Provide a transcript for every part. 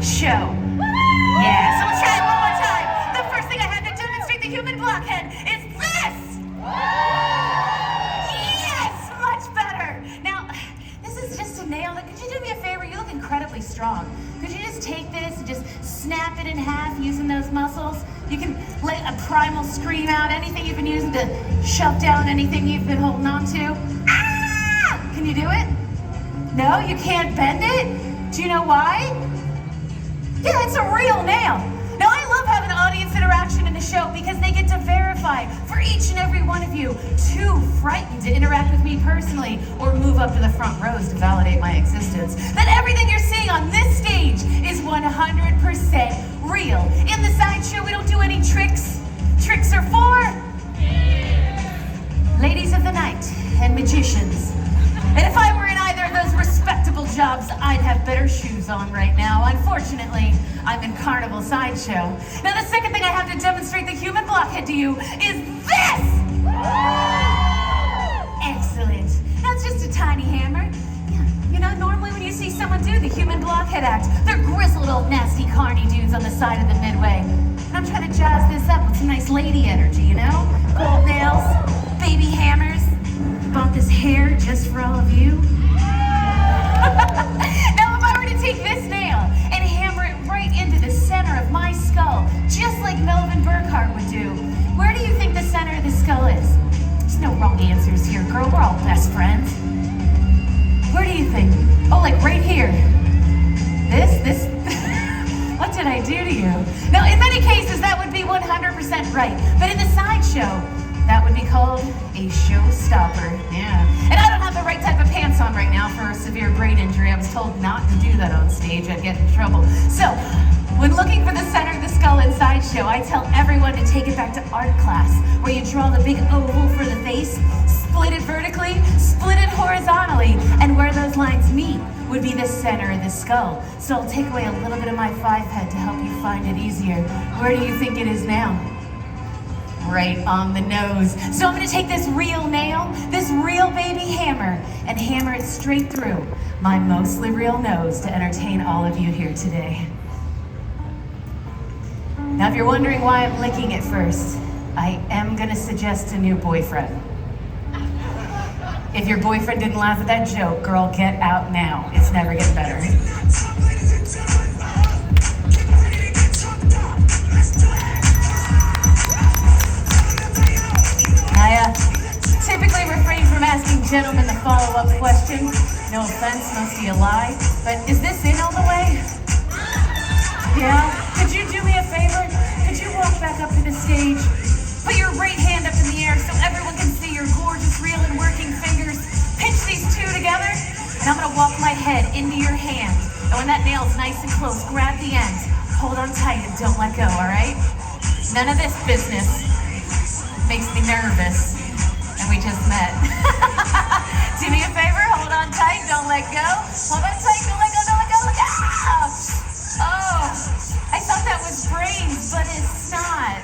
sideshow. Yeah, so let's try it one more time. The first thing I have to demonstrate the human blockhead is this! Yes, much better. Now, this is just a nail. Could you do me a favor? You look incredibly strong. Could you just take this and just snap it in half using those muscles? You can let a primal scream out, anything you've been using to shove down anything you've been holding on to. Ah! Can you do it? No, you can't bend it? Do you know why? Yeah, it's a real nail. Now, I love having audience interaction in the show because they get to verify for each and every one of you too frightened to interact with me personally or move up to the front rows to validate my existence, that everything you're seeing on this stage is 100% real. In the sideshow, we don't do any tricks. Tricks are for ladies of the night and magicians. And if I were in either of those respectable jobs, I'd have better shoes on right now. Unfortunately, I'm in Carnival Sideshow. Now, the second thing I have to demonstrate the human blockhead to you is this! Excellent. That's just a tiny hammer. You know, normally when you see someone do the human blockhead act, they're grizzled old nasty carny dudes on the side of the midway. And I'm trying to jazz this up with some nice lady energy, you know? Gold nails, baby hammers. Bought this hair just for all of you. Now, if I were to take this nail and hammer it right into the center of my skull, just like Melvin Burkhart would do, where do you think the center of the skull is? There's no wrong answers here, girl. We're all best friends. Where do you think? Oh, like right here. This? What did I do to you? Now, in many cases, that would be 100% right. But in the sideshow, that would be called a showstopper. Yeah. And I don't have the right type of pants on right now for a severe brain injury. I was told not to do that on stage. I'd get in trouble. So, when looking for the center of the skull in sideshow, I tell everyone to take it back to art class, where you draw the big oval for the face, split it vertically, split it horizontally, and where those lines meet would be the center of the skull. So I'll take away a little bit of my five head to help you find it easier. Where do you think it is now? Right on the nose. So I'm gonna take this real nail, this real baby hammer, and hammer it straight through my mostly real nose to entertain all of you here today. Now, if you're wondering why I'm licking it first, I am gonna suggest a new boyfriend. If your boyfriend didn't laugh at that joke, girl, get out now. It's never getting better. I typically refrain from asking gentlemen the follow-up question. No offense, must be a lie. But is this in all the way? Yeah? Could you do me a favor? Could you walk back up to the stage? Put your right hand up in the air so everyone can see your gorgeous, real and working fingers. Pinch these two together, and I'm gonna walk my head into your hand. And when that nail's nice and close, grab the end. Hold on tight and don't let go, all right? None of this business. Makes me nervous, and we just met. Do me a favor, hold on tight, don't let go. Hold on tight, don't let go, don't let go, look out! Oh, I thought that was brains, but it's not.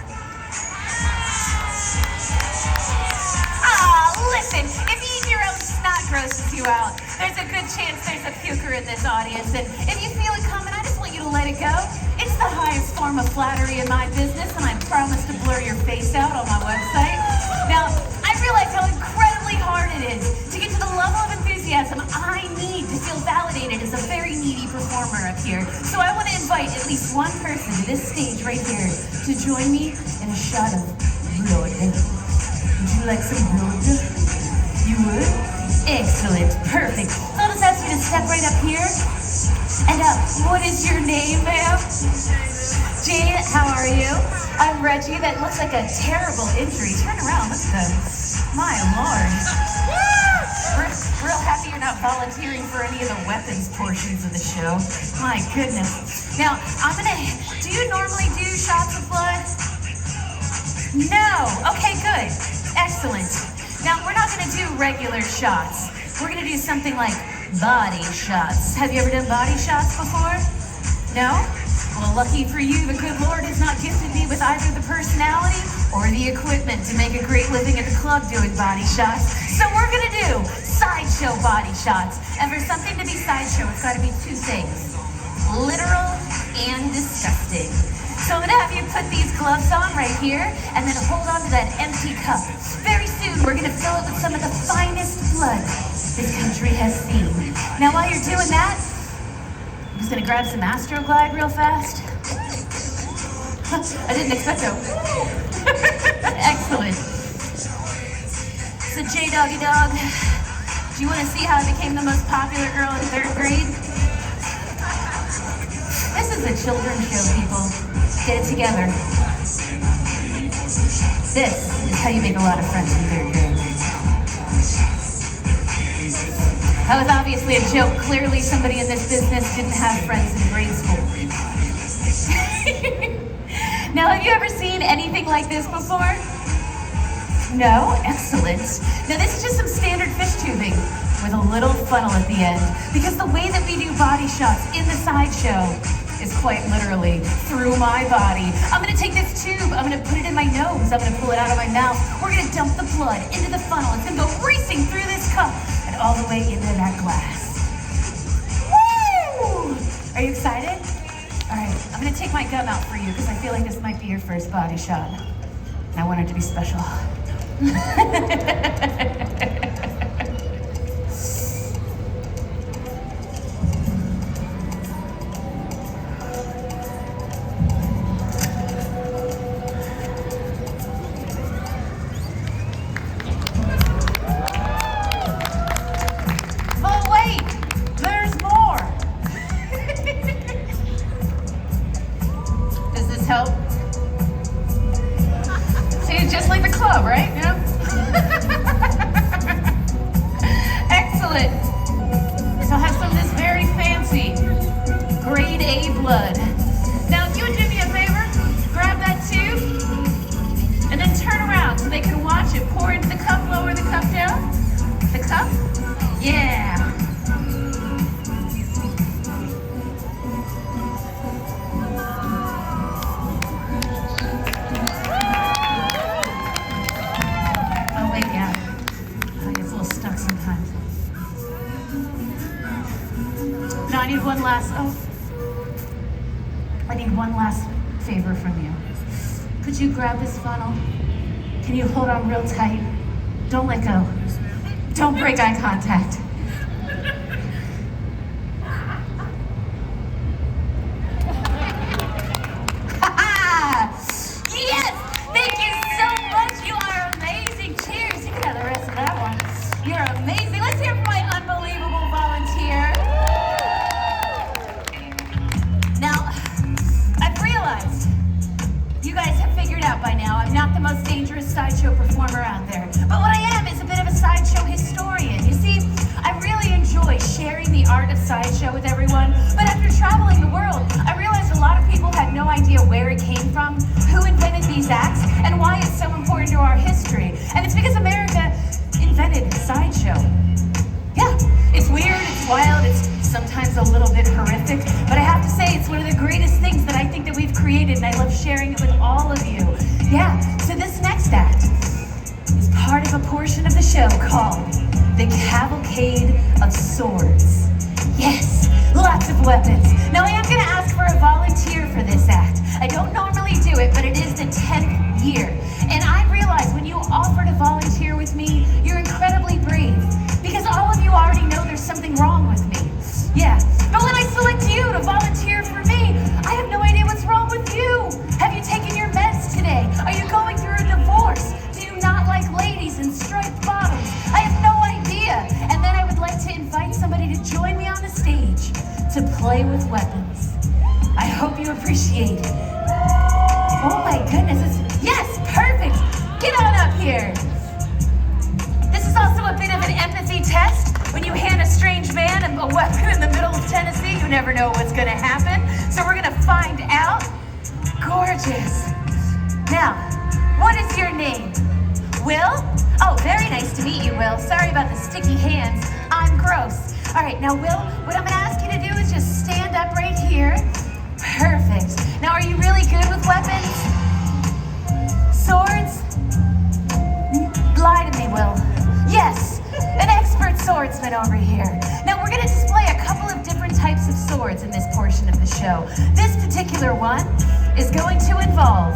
Listen, if eating your own snot grosses you out, there's a good chance there's a puker in this audience, and if you feel it coming, I just want you to let it go. It's the highest form of flattery in my business, and I promise to blur your face out on my website. Now, I realize how incredibly hard it is to get to the level of enthusiasm I need to feel validated as a very needy performer up here. So I want to invite at least one person to this stage right here to join me in a shot of blood. Would you like some blood? You would? Excellent, perfect. So I'll just ask you to step right up here. And what is your name, ma'am? Jane, how are you? I'm Reggie. That looks like a terrible injury. Turn around, look at them. My Lord. We're real happy you're not volunteering for any of the weapons portions of the show. My goodness. Now, do you normally do shots of blood? No. Okay, good. Excellent. Now, we're not going to do regular shots. We're going to do something like body shots. Have you ever done body shots before? No? Well, lucky for you, the good Lord has not gifted me with either the personality or the equipment to make a great living at the club doing body shots. So we're going to do sideshow body shots. And for something to be sideshow, it's got to be two things: literal So I'm gonna have you put these gloves on right here and then hold on to that empty cup. Very soon, we're gonna fill it with some of the finest blood this country has seen. Now, while you're doing that, I'm just gonna grab some Astroglide real fast. I didn't expect that. Excellent. So, J-Doggy Dog, do you want to see how I became the most popular girl in 3rd grade? This is a children's show, people. Get it together. This is how you make a lot of friends in 3rd grade. That was obviously a joke. Clearly somebody in this business didn't have friends in grade school. Now, have you ever seen anything like this before? No? Excellent. Now, this is just some standard fish tubing with a little funnel at the end, because the way that we do body shots in the sideshow is quite literally through my body. I'm gonna take this tube, I'm gonna put it in my nose, I'm gonna pull it out of my mouth. We're gonna dump the blood into the funnel. It's gonna go racing through this cup and all the way into that glass. Woo! Are you excited? All right, I'm gonna take my gum out for you because I feel like this might be your first body shot. And I want it to be special. Oh wait, there's more. Does this help? See, it's just like the club, right? You know? Excellent. So I have some of this very fancy grade A blood. Now, if you would do me a favor, grab that tube and then turn around so they can watch it. Pour into the cup, lower the cup down. The cup? Yeah. Oh, wait, yeah. It gets a little stuck sometimes. Now I need one last favor from you. Could you grab this funnel? Can you hold on real tight? Don't let go. Don't break eye contact. Yes! Thank you so much. You are amazing. Cheers. You can have the rest of that one. You're amazing. Let's hear from my unbelievable volunteer. Now, I've realized you guys have figured out by now I'm not the most dangerous sideshow performer out there. But what I am is a bit of a sideshow historian. You see, I really enjoy sharing the art of sideshow with everyone. But after traveling the world, I realized a lot of people had no idea where it came from, who invented these acts, and why it's so important to our history. And it's because America invented sideshow. Yeah, it's weird, it's wild, it's sometimes a little bit horrific, but I have to say it's one of the greatest things that I think that we've created, and I love sharing it with all of you. Yeah, so this next act is part of a portion of the show called The Cavalcade of Swords. Yes, lots of weapons. Now I am gonna ask for a volunteer for this act. I don't normally do it, but it is the 10th year. And I realize when you offer to volunteer with me, you're incredibly brave, because all of you already know there's something wrong with me. Yeah, but when I select you to volunteer for me, I have no idea what's wrong with you. Have you taken your meds today? Are you going through a divorce? Do you not like ladies in striped bottoms? I have no idea. And then I would like to invite somebody to join me on the stage to play with weapons. I hope you appreciate it. Oh my goodness, yes, perfect. Get on up here. This is also a bit of an empathy test. When you hand a strange man a weapon in the middle of Tennessee, you never know what's gonna happen. So we're gonna find out. Gorgeous. Now, what is your name? Will? Oh, very nice to meet you, Will. Sorry about the sticky hands. I'm gross. All right, now, Will, what I'm gonna ask you to do is just stand up right here. Perfect. Now, are you really good with weapons? Swords? Lie to me, Will. Yes, an expert swordsman over here. Now, we're gonna display a couple of different types of swords in this portion of the show. This particular one is going to involve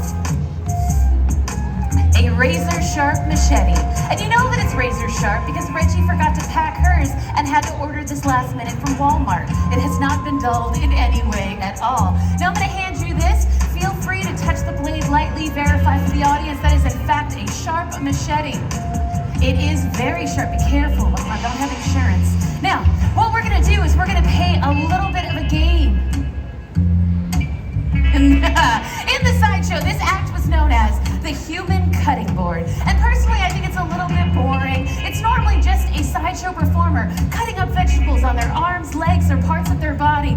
a razor-sharp machete. And you know that it's razor-sharp because Reggie forgot to pack hers and had to order this last minute from Walmart. It has not been dulled in any way at all. Now I'm going to hand you this. Feel free to touch the blade lightly. Verify for the audience that is in fact a sharp machete. It is very sharp. Be careful. I don't have insurance. Now, what we're going to do is we're going to play a little bit of a game. In the sideshow, this act was known as the human cutting board. And personally, I think it's a little bit boring. It's normally just a sideshow performer cutting up vegetables on their arms, legs, or parts of their body.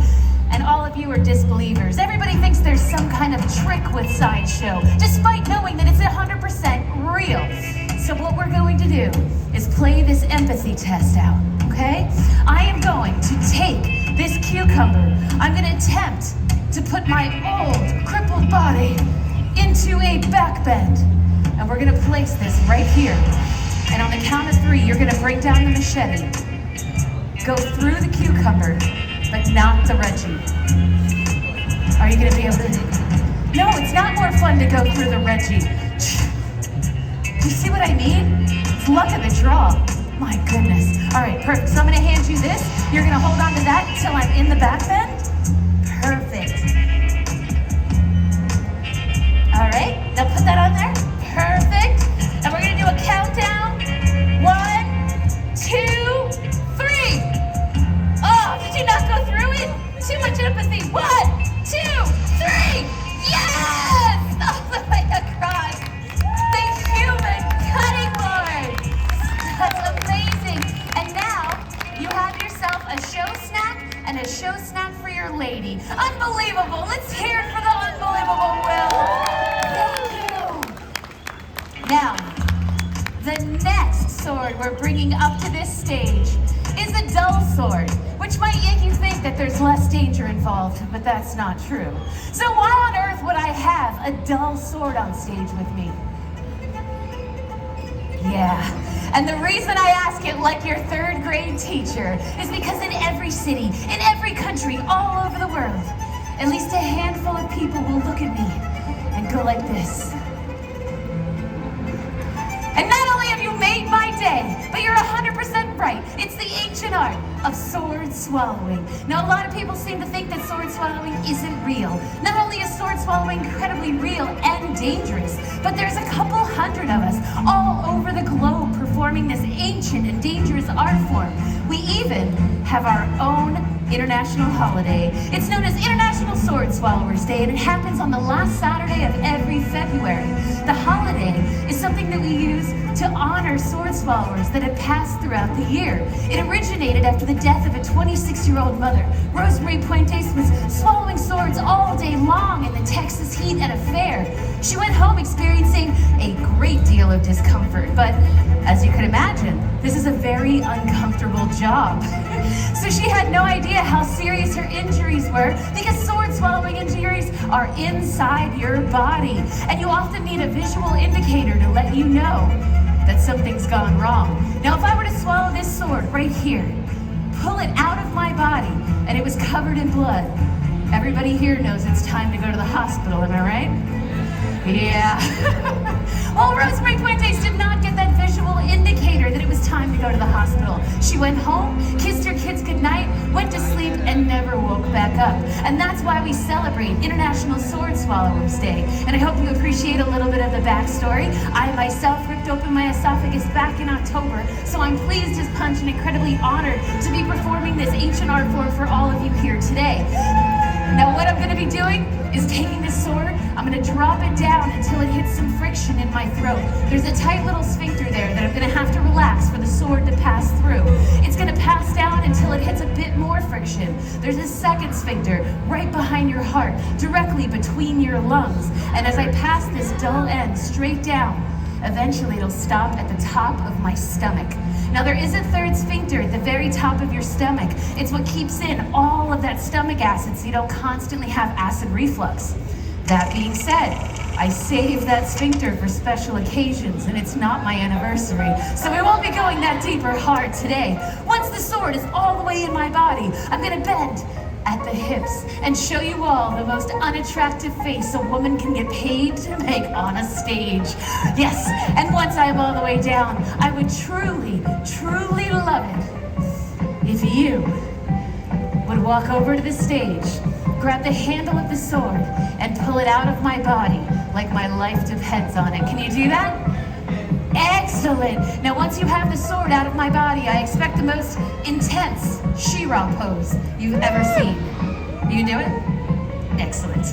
And all of you are disbelievers. Everybody thinks there's some kind of trick with sideshow, despite knowing that it's 100% real. So what we're going to do is play this empathy test out, okay? I am going to take this cucumber. I'm going to attempt to put my old, crippled body into a back bend. And we're gonna place this right here. And on the count of 3, you're gonna break down the machete, go through the cucumber, but not the Reggie. Are you gonna be able to do it? No, it's not more fun to go through the Reggie. Do you see what I mean? It's luck of the draw. My goodness. All right, perfect. So I'm gonna hand you this. You're gonna hold on to that until I'm in the back bend. Perfect. All right, now put that on there. Perfect. And we're gonna do a countdown. 1, 2, 3. Oh, did you not go through it? Too much empathy. 1, 2, 3. Yes! All the way across. The human cutting board. That's amazing. And now you have yourself a show snack and a show snack for your lady. Unbelievable. Let's hear it for the unbelievable Will. Now, the next sword we're bringing up to this stage is a dull sword, which might make you think that there's less danger involved, but that's not true. So why on earth would I have a dull sword on stage with me? Yeah, and the reason I ask it like your 3rd grade teacher is because in every city, in every country, all over the world, at least a handful of people will look at me and go like this. And not only have you made my day, but you're 100% right. It's the ancient art of sword swallowing. Now, a lot of people seem to think that sword swallowing isn't real. Not only is sword swallowing incredibly real and dangerous, but there's a couple hundred of us all over the globe performing this ancient and dangerous art form. We even have our own international holiday. It's known as International Sword Swallowers Day, and it happens on the last Saturday of every February. The holiday is something that we use to honor sword swallowers that have passed throughout the year. It originated after the death of a 26-year-old mother. Rosemary Puentes was swallowing swords all day long in the Texas heat at a fair. She went home experiencing a great deal of discomfort, but as you could imagine, this is a very uncomfortable job. So she had no idea how serious her injuries were because sword swallowing injuries are inside your body. And you often need a visual indicator to let you know that something's gone wrong. Now, if I were to swallow this sword right here, pull it out of my body, and it was covered in blood, everybody here knows it's time to go to the hospital, am I right? Yeah. Well, Rosemary Puentes did not get that visual indicator that it was time to go to the hospital. She went home, kissed her kids goodnight, went to sleep, and never woke back up. And that's why we celebrate International Sword Swallowers Day. And I hope you appreciate a little bit of the backstory. I myself ripped open my esophagus back in October, so I'm pleased as punch and incredibly honored to be performing this ancient art form for all of you here today. Now, what I'm going to be doing is taking this sword, I'm going to drop it down until it hits some friction in my throat. There's a tight little sphincter there that I'm going to have to relax for the sword to pass through. It's going to pass down until it hits a bit more friction. There's a second sphincter right behind your heart, directly between your lungs. And as I pass this dull end straight down, eventually it'll stop at the top of my stomach. Now, there is a third sphincter at the very top of your stomach. It's what keeps in all of that stomach acid so you don't constantly have acid reflux. That being said, I save that sphincter for special occasions, and it's not my anniversary, so we won't be going that deep or hard today. Once the sword is all the way in my body, I'm gonna bend at the hips and show you all the most unattractive face a woman can get paid to make on a stage. Yes, and once I'm all the way down, I would truly, truly love it if you would walk over to the stage, grab the handle of the sword, and pull it out of my body like my life depends on it. Can you do that? Excellent. Now once you have the sword out of my body, I expect the most intense She-Ra pose you've ever seen. You can do it? Excellent.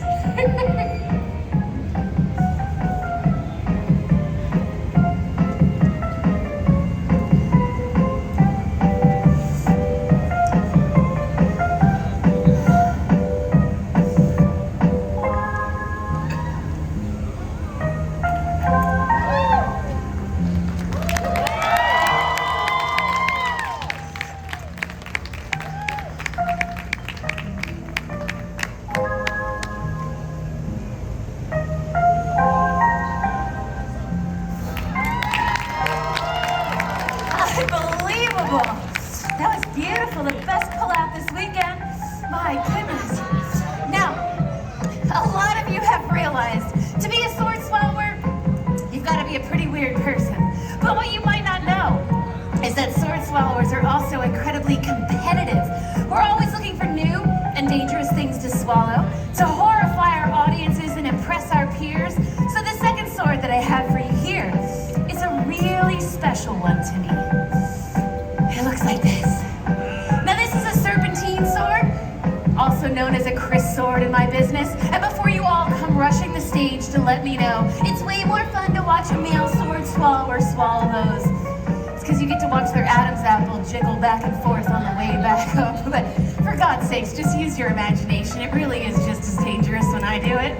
Let me know. It's way more fun to watch a male sword swallower swallow those. It's because you get to watch their Adam's apple jiggle back and forth on the way back up. But for God's sakes, just use your imagination. It really is just as dangerous when I do it.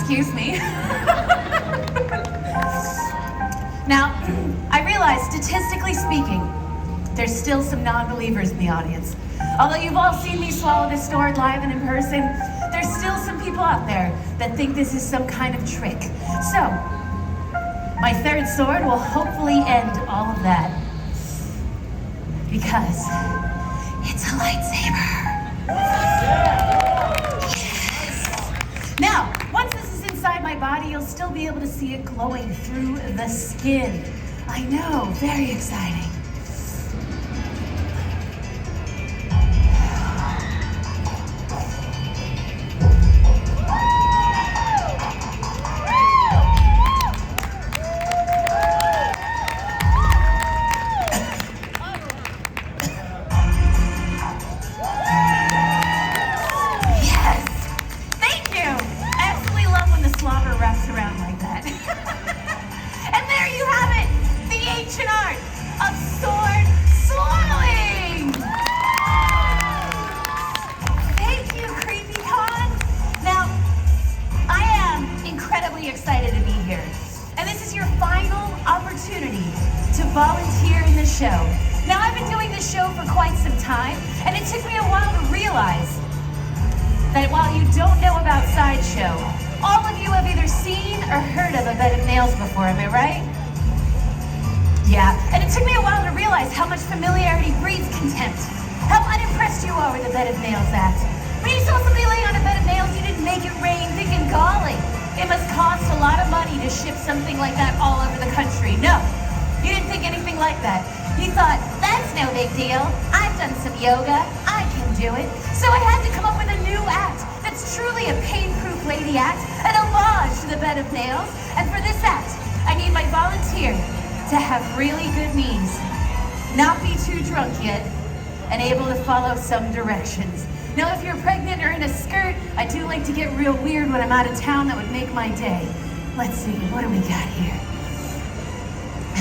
Excuse me. Now, I realize, statistically speaking, there's still some non-believers in the audience. Although you've all seen me swallow this sword live and in person, there's still some people out there that think this is some kind of trick. So, my third sword will hopefully end all of that. Because it's a lightsaber. Now, once this is inside my body, you'll still be able to see it glowing through the skin. I know, very exciting. Yoga, I can do it. So I had to come up with a new act that's truly a pain-proof lady act, an homage to the bed of nails. And for this act, I need my volunteer to have really good knees, not be too drunk yet, and able to follow some directions. Now, if you're pregnant or in a skirt, I do like to get real weird when I'm out of town. That would make my day. Let's see, what do we got here?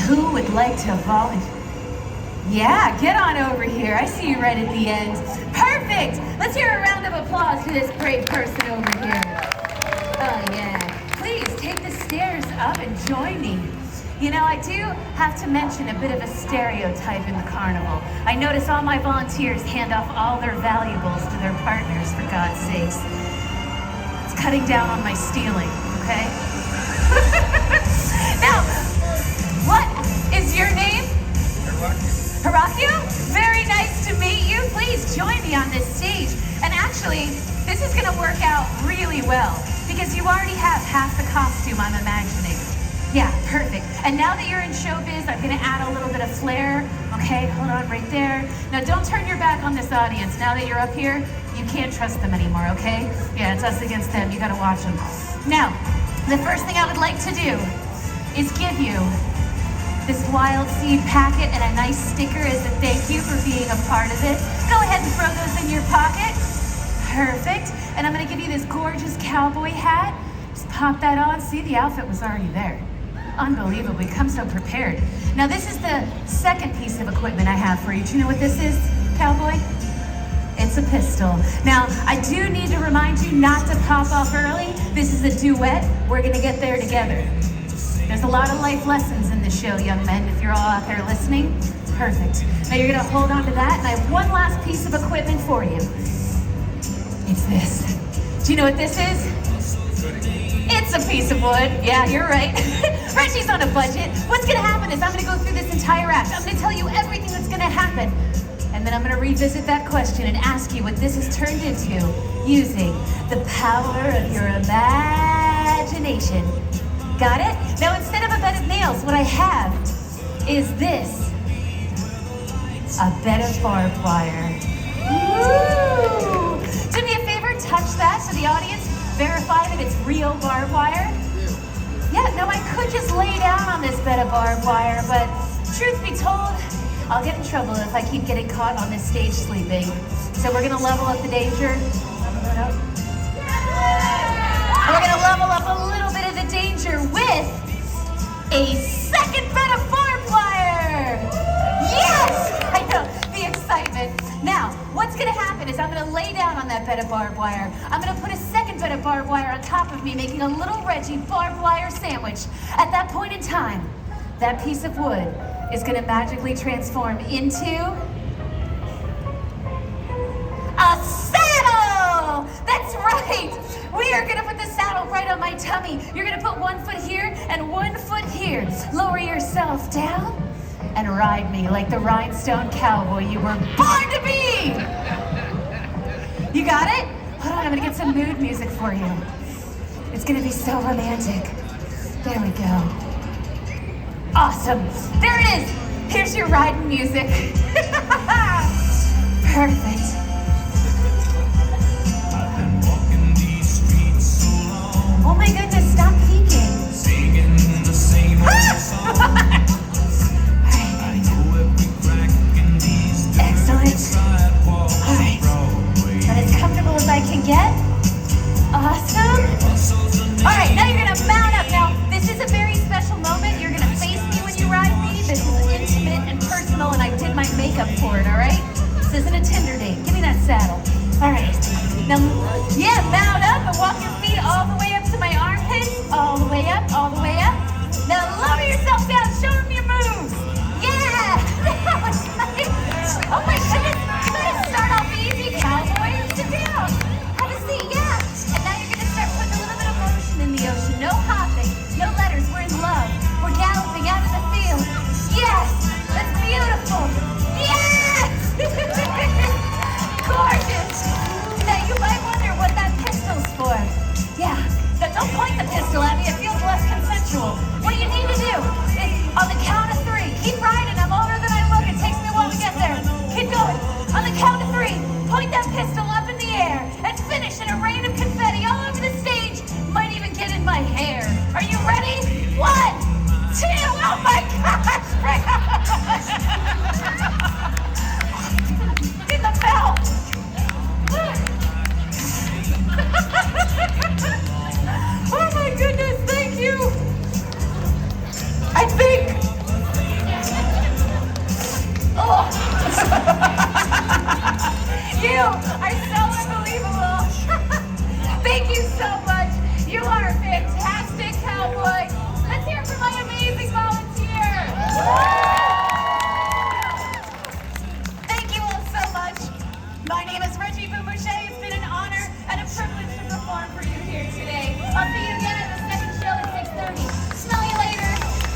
Who would like to volunteer? Yeah, get on over here. I see you right at the end. Perfect! Let's hear a round of applause for this brave person over here. Oh yeah. Please take the stairs up and join me. You know, I do have to mention a bit of a stereotype in the carnival. I notice all my volunteers hand off all their valuables to their partners, for God's sakes. It's cutting down on my stealing, okay? Now, what is your name? Hirakyu? Very nice to meet you. Please join me on this stage. And actually, this is gonna work out really well because you already have half the costume I'm imagining. Yeah, perfect. And now that you're in showbiz, I'm gonna add a little bit of flair. Okay, hold on right there. Now don't turn your back on this audience. Now that you're up here, you can't trust them anymore, okay? Yeah, it's us against them. You gotta watch them. Now, the first thing I would like to do is give you this wild seed packet and a nice sticker as a thank you for being a part of this. Go ahead and throw those in your pocket. Perfect. And I'm gonna give you this gorgeous cowboy hat. Just pop that on. See, the outfit was already there. Unbelievable, we come so prepared. Now this is the second piece of equipment I have for you. Do you know what this is, cowboy? It's a pistol. Now, I do need to remind you not to pop off early. This is a duet. We're gonna get there together. There's a lot of life lessons in this show, young men, if you're all out there listening. Perfect. Now you're gonna hold on to that, and I have one last piece of equipment for you. It's this. Do you know what this is? It's a piece of wood. Yeah, you're right. Reggie's on a budget. What's gonna happen is I'm gonna go through this entire act. I'm gonna tell you everything that's gonna happen. And then I'm gonna revisit that question and ask you what this has turned into using the power of your imagination. Got it? Now instead of a bed of nails, what I have is this. A bed of barbed wire. Woo! Do me a favor, touch that so the audience verify that it's real barbed wire. Yeah, no, I could just lay down on this bed of barbed wire, but truth be told, I'll get in trouble if I keep getting caught on this stage sleeping. So we're gonna level up the danger. We're gonna level up a little bit of the danger with a second bed of barbed wire. Yes! I know, the excitement. Now, what's gonna happen is I'm gonna lay down on that bed of barbed wire. I'm gonna put a second bed of barbed wire on top of me, making a little Reggie barbed wire sandwich. At that point in time, that piece of wood is gonna magically transform into a saddle! That's right! We are gonna put the saddle right on my tummy. You're gonna put one foot here and one foot here. Lower yourself down and ride me like the rhinestone cowboy you were born to be! You got it? Hold on, I'm gonna get some mood music for you. It's gonna be so romantic. There we go. Awesome. There it is. Here's your riding music. Perfect. Oh my goodness, stop peeking. Singing the same old song. Excellent. All right. But as comfortable as I can get. Awesome. All right, now you're gonna mount up. Now, this is a very special moment. You're gonna face me when you ride me. This is intimate and personal, and I did my makeup for it, all right? This isn't a Tinder date. Give me that saddle. All right. Now, yeah, mount up and walk your feet all the way up